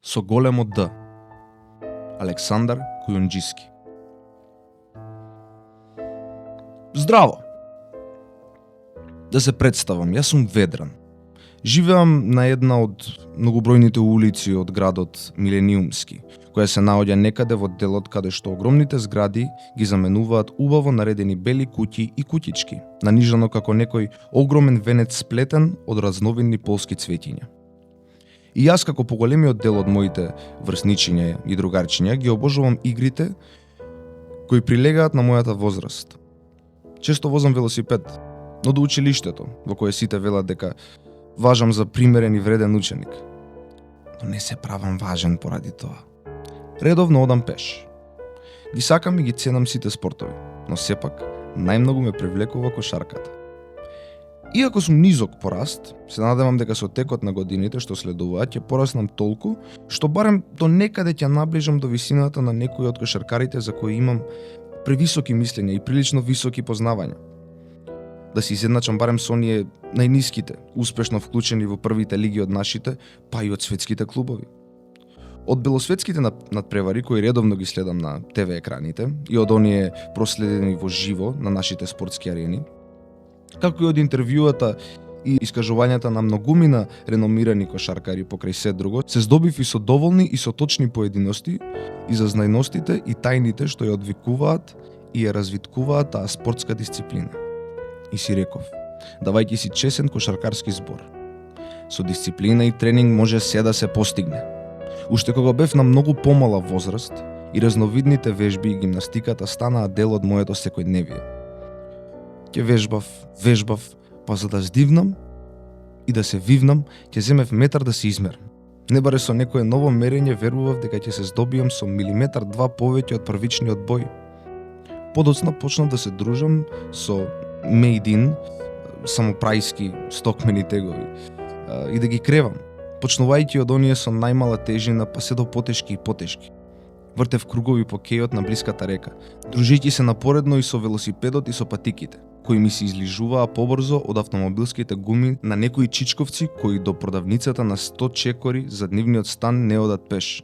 со големо Д. Александар Кујунџиски. Здраво! Да се представам, јас сум Ведран. Живеам на една од многобројните улици од градот Милениумски, која се наоѓа некаде во делот каде што огромните згради ги заменуваат убаво наредени бели куќи и куќички, нанижано како некој огромен венец сплетен од разновидни полски цветиња. И јас како поголемиот дел од моите врсничиња и другарчиња ги обожувам игрите кои прилегаат на мојата возраст. Често возам велосипед, но до училиштето, во кое сите велат дека важам за примерен и вреден ученик. Но не се правам важен поради тоа. Редовно одам пеш. Ги сакам и ги ценам сите спортови, но сепак најмногу ме привлекува кошарката. Иако сум низок по раст, се надевам дека со текот на годините што следуваат ќе пораснам толку што барем до некаде ќе наближам до висината на некои од кошаркарите за кои имам превисоки мислења и прилично високи познавања. Да се изедначам барем со оние најниските, успешно вклучени во првите лиги од нашите, па и од светските клубови. Од белосветските надпревари кои редовно ги следам на ТВ екраните и од оние проследени во живо на нашите спортски арени, како и од интервјуата и искажувањата на многумина реномирани кошаркари покрај се друго, се здобив и со доволни и со точни поединости и за знајностите и тајните што ја одвикуваат и ја развиткуваат таа спортска дисциплина. И си реков, давајќи си чесен кошаркарски збор. Со дисциплина и тренинг може се да се постигне. Уште кога бев на многу помала возраст и разновидните вежби и гимнастиката станаа дел од моето секојдневие. Ќе вежбав, па за да здивнам и да се вивнам, ќе земев метар да се измерам. Не баре со некое ново мерење верував дека ќе се здобиам со милиметар два повеќе од првичниот бој. Подоцна почнав да се дружам со made in, самопрајски стокмени тегови и да ги кревам, почнувајќи од оние со најмала тежина па се до потешки и потешки. Вртев кругови по кејот на блиската река, дружејќи се напоредно и со велосипедот и со патиките, кои ми се излижуваа побрзо од автомобилските гуми на некои чичковци кои до продавницата на 100 чекори за дневниот стан не одат пеш.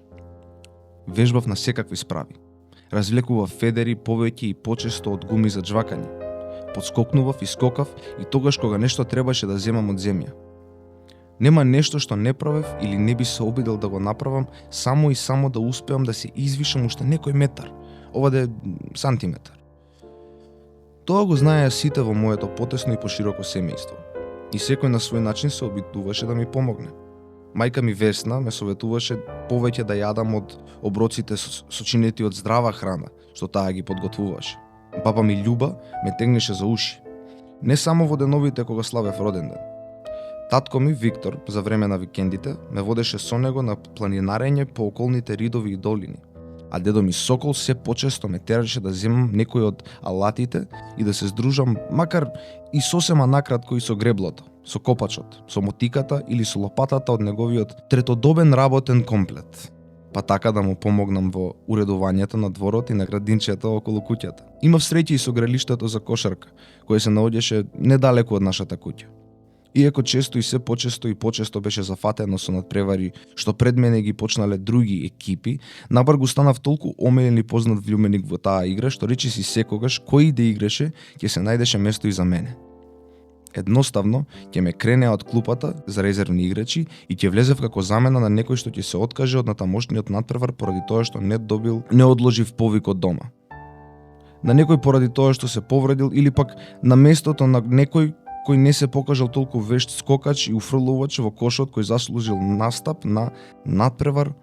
Вежбав на секакви справи. Развлекував федери повеќе и почесто од гуми за джвакање. Подскокнував и скокав и тогаш кога нешто требаше да земам од земја. Нема нешто што не правев или не би се обидел да го направам само и само да успеам да се извишам уште некој метар, оваде сантиметар. Тоа го знаеа сите во моето потесно и пошироко семејство. И секој на свој начин се обидуваше да ми помогне. Мајка ми Весна ме советуваше повеќе да јадам од оброците сочинети од здрава храна, што таа ги подготвуваше. Баба ми Љуба ме тегнеше за уши. Не само во деновите кога славев роден ден. Татко ми Виктор, за време на викендите, ме водеше со него на планинарење по околните ридови и долини. А дедо ми Сокол се почесто ме тераше да земам некој од алатите и да се здружам, макар и сосема накратко и со греблото, со копачот, со мотиката или со лопатата од неговиот третодобен работен комплет. Па така да му помогнам во уредувањето на дворот и на градинчето околу куќата. Имав среќа и со гралиштето за кошарка, кое се наоѓаше недалеку од нашата куќа. Иако често и се почесто беше зафатено со надпревари што пред мене ги почнале други екипи, напар го станав толку омилен и познат влюменик во таа игра што речиси секогаш кој да играше ќе се најдеше место и за мене. Едноставно ќе ме кренеа од клупата за резервни играчи и ќе влезев како замена на некој што ќе се откаже од натамошниот надпревар поради тоа што не одложив повик од дома. На некој поради тоа што се повредил или пак на местото на некој кој не се покажал толку вешт скокач и уфрлувач во кошот кој заслужил настап на надпревар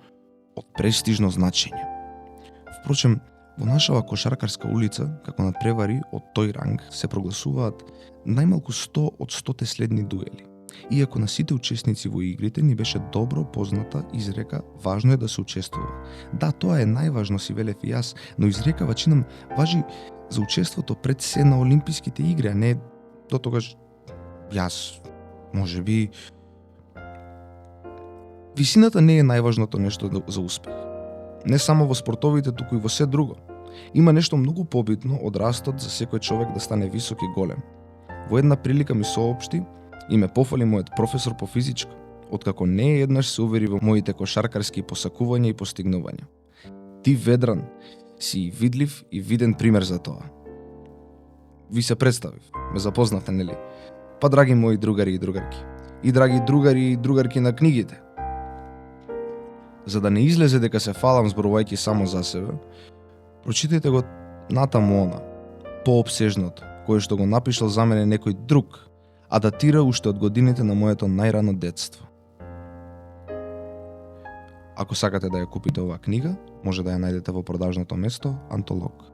од престижно значење. Впрочем, во нашава кошаркарска улица, како надпревари од тој ранг, се прогласуваат најмалку 100 од 100 следни дуели. Иако на сите учесници во игрите ни беше добро позната изрека «Важно е да се учествува». Да, тоа е најважно, си велев и јас, но изрека вачинам важи за учеството пред се на Олимписките игри, а не до тогаш јас, може би... Висината не е најважното нешто за успех. Не само во спортовите, туку и во се друго. Има нешто многу побитно од растот за секој човек да стане висок и голем. Во една прилика ми соопшти и ме пофали мојот професор по физичка. откако не еднаш се увери во моите кошаркарски посакувања и постигнувања. Ти, Ведран, си видлив и виден пример за тоа. Ви се представив, ме запознавте, нели? Па, драги мои другари и другарки, и драги другари и другарки на книгите. За да не излезе дека се фалам зборувајќи само за себе, прочитајте го натаму она, пообсежното, кое што го напишал за мене некој друг, а датира уште од годините на моето најрано детство. Ако сакате да ја купите оваа книга, може да ја најдете во продажното место Антолог.